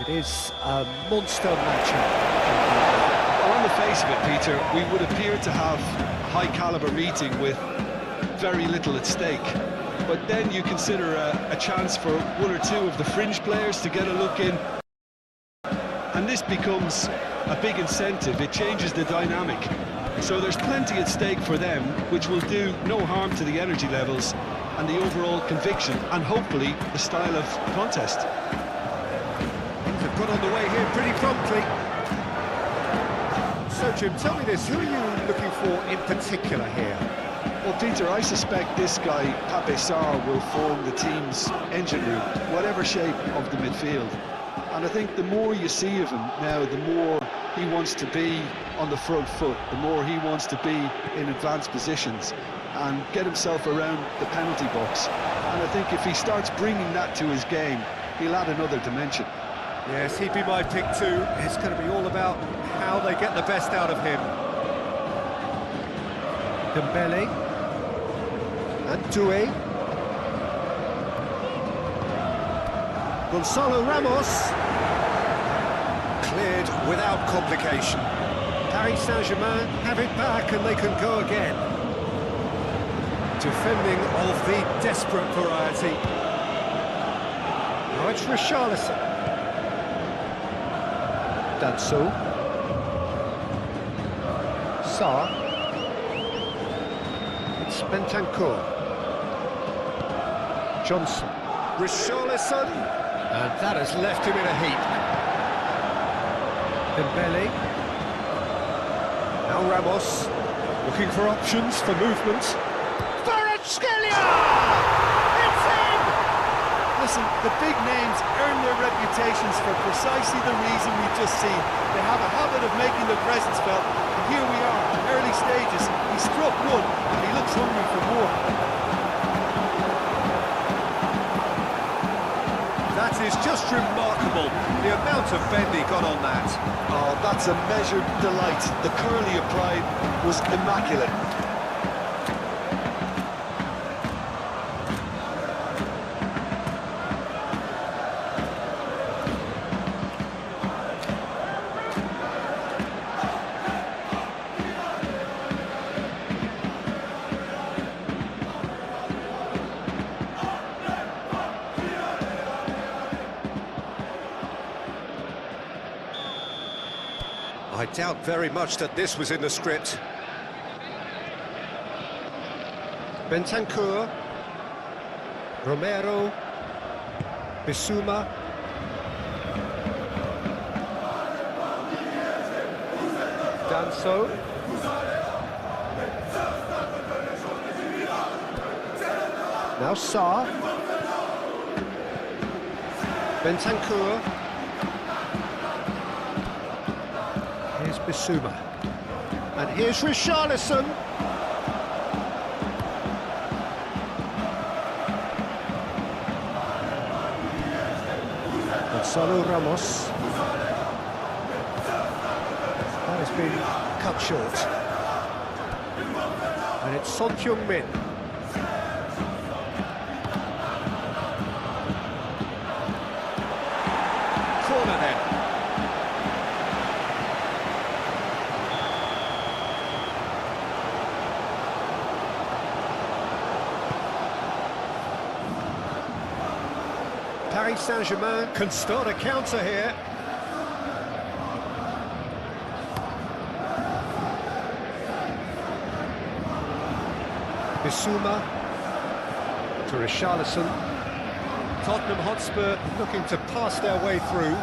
It is a monster matchup. Well, on the face of it, Peter, we would appear to have a high-caliber meeting with very little at stake. But then you consider a chance for one or two of the fringe players to get a look in. And this becomes a big incentive. It changes the dynamic. So there's plenty at stake for them, which will do no harm to the energy levels and the overall conviction, and hopefully the style of contest. Things have got on the way here pretty promptly. So, Jim, tell me this, who are you looking for in particular here? Well, Peter, I suspect this guy, Pape Sarr, will form the team's engine room, whatever shape of the midfield. And I think the more you see of him now, the more he wants to be on the front foot, the more he wants to be in advanced positions and get himself around the penalty box. And I think if he starts bringing that to his game, he'll add another dimension. Yes, he'd be my pick too. It's going to be all about how they get the best out of him. Dembele. And Doué. Gonzalo Ramos. Cleared without complication. Paris Saint-Germain have it back and they can go again. Defending of the desperate variety. Now it's Richarlison. Danso. Sarr. It's Bentancur. Johnson. Richarlison. And that has left him in a heap. Dembele. Now Ramos. Looking for options for movement. Kvaratskhelia! It's in! Listen, the big names earn their reputations for precisely the reason we've just seen. They have a habit of making their presence felt, and here we are, early stages. He struck one, and he looks hungry for more. That is just remarkable, the amount of bend he got on that. Oh, that's a measured delight. The curl he applied was immaculate. I doubt very much that this was in the script. Bentancur. Romero. Bissouma. Danso. Now Sarr. Bentancur. Here's Bissouma. And here's Richarlison. Gonzalo Ramos. That has been cut short. And it's Son Heung-min. Corner then. Paris Saint-Germain can start a counter here. Bissouma to Richarlison. Tottenham Hotspur looking to pass their way through.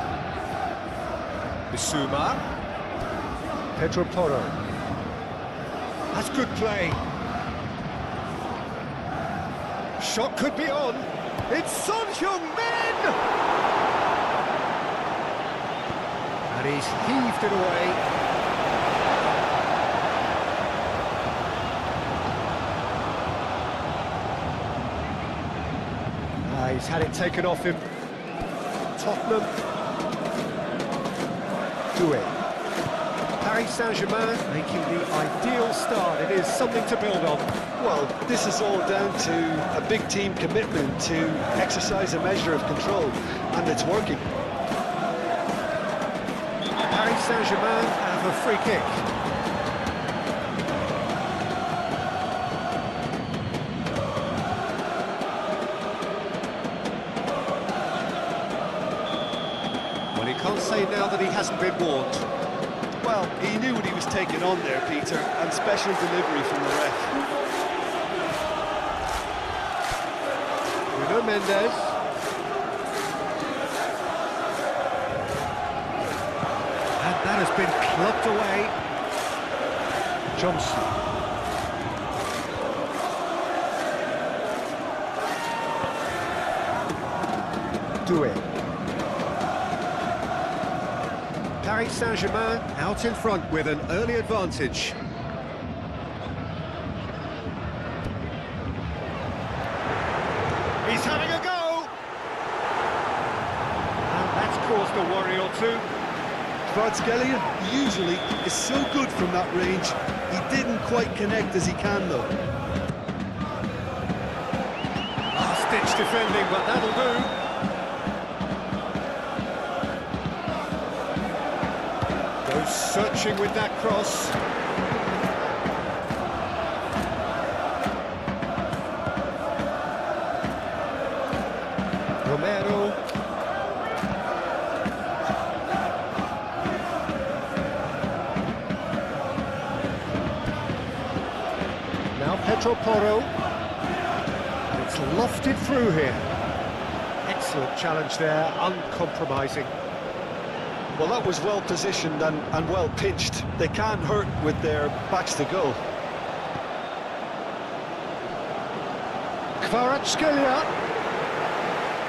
Bissouma. Pedro Porro. That's good play. Shot could be on. It's Son Heung-min! And he's heaved it away. He's had it taken off him. Tottenham. Doué. Paris Saint-Germain making the ideal start. It is something to build on. Well, this is all down to a big team commitment to exercise a measure of control, and it's working. Paris Saint-Germain have a free kick. Well, he can't say now that he hasn't been warned. Well, he knew what he was taking on there, Peter, and special delivery from the ref. Bruno Mendes. And that has been clubbed away. Johnson. Doué. Paris Saint-Germain out in front with an early advantage. He's having a go! And that's caused a worry or two. Kvaratskhelia usually is so good from that range. He didn't quite connect as he can, though. Last-ditch defending, but that'll do. Goes searching with that cross. Romero. Now Pedro Porro. And it's lofted through here. Excellent challenge there, uncompromising. Well, that was well positioned and well pitched. They can't hurt with their backs to goal. Kvaratskhelia.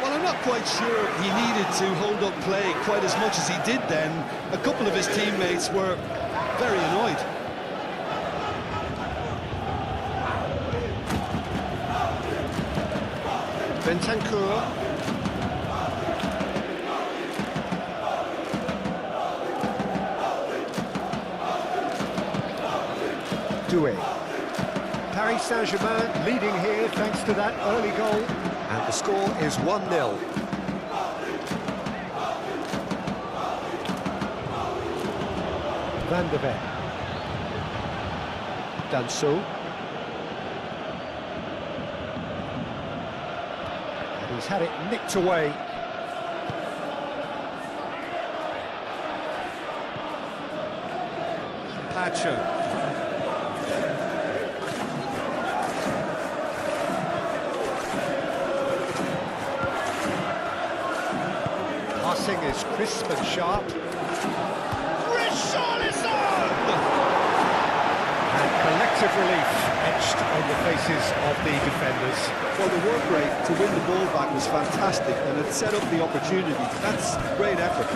Well, I'm not quite sure he needed to hold up play quite as much as he did then. A couple of his teammates were very annoyed. Bentancur. Doué. Paris Saint-Germain leading here thanks to that early goal. And the score is 1-0. Van der Ven. Danso. And he's had it nicked away. Pacho. Passing is crisp and sharp. Richarlison! And collective relief etched on the faces of the defenders. Well, the work rate to win the ball back was fantastic, and it set up the opportunity. That's great effort.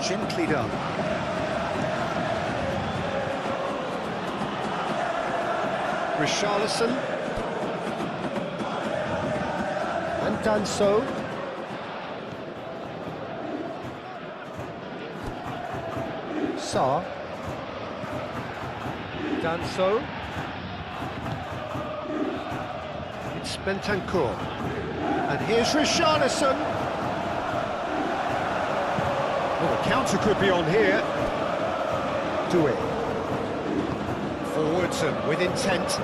Gently done. Richarlison. And Danso. Sarr. Danso. It's Bentancur. And here's Richarlison. Well, the counter could be on here. Doué. Forwards and with intent.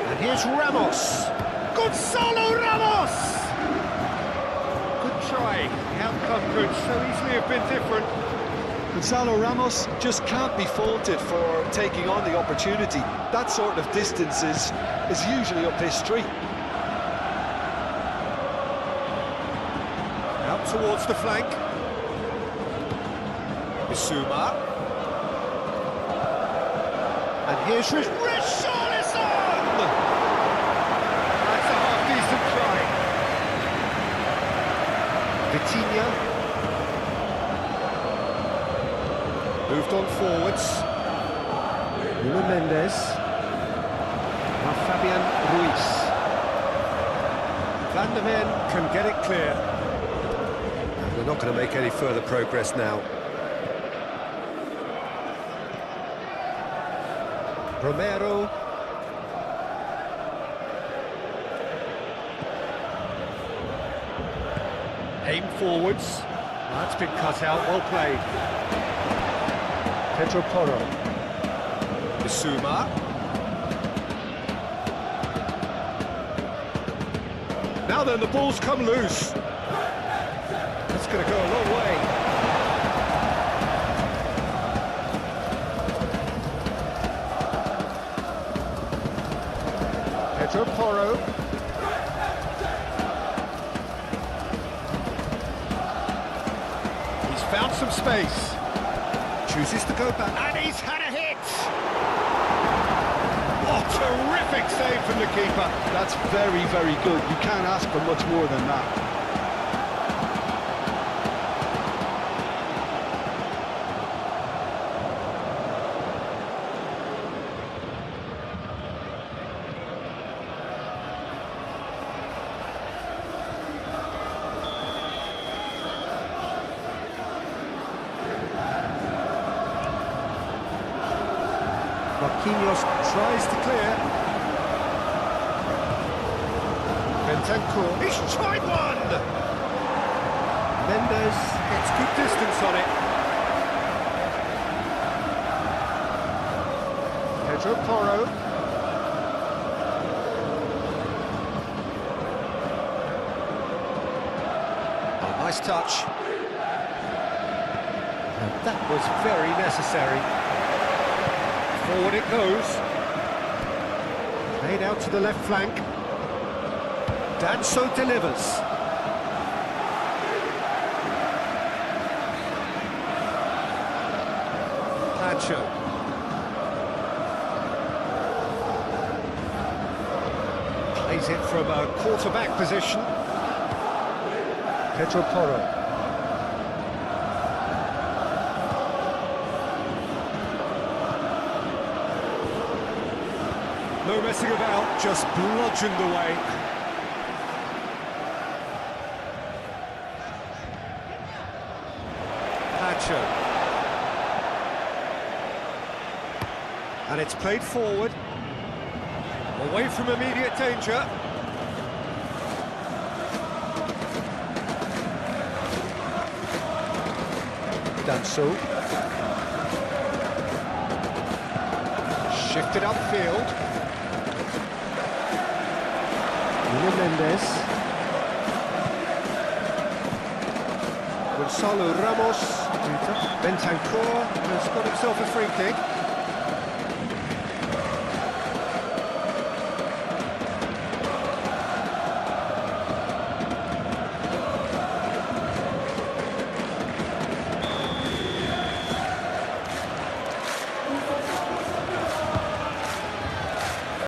And here's Ramos. Gonzalo Ramos! Good try. The outcome could so easily have been different. Gonzalo Ramos just can't be faulted for taking on the opportunity. That sort of distance is usually up his street. Out towards the flank. Bissouma. And here's Richarlison! That's a half-decent try. Vitinha. Moved on forwards. Bruno Mendes. Now Fabian Ruiz. Van der Ven can get it clear. They're not going to make any further progress now. Romero. Aim forwards. That's been cut out, well played. Pedro Porro. Bissouma. Now then, the ball's come loose. That's going to go a long way. Pedro Porro. He's found some space. Chooses to go back, and he's had a hit! Oh, terrific save from the keeper. That's very, very good. You can't ask for much more than that. Marquinhos tries to clear. Bentancur, he's tried one! Mendes gets good distance on it. Pedro Porro. Oh, nice touch. And that was very necessary. Forward it goes. Played out to the left flank. Danso delivers. Pacho. Plays it from a quarterback position. Pedro Porro. No messing about, just bludgeoned away. Pacho. And it's played forward. Away from immediate danger. Danso. Shifted upfield. Mendes. Gonzalo Ramos. Bentancur has got himself a free kick.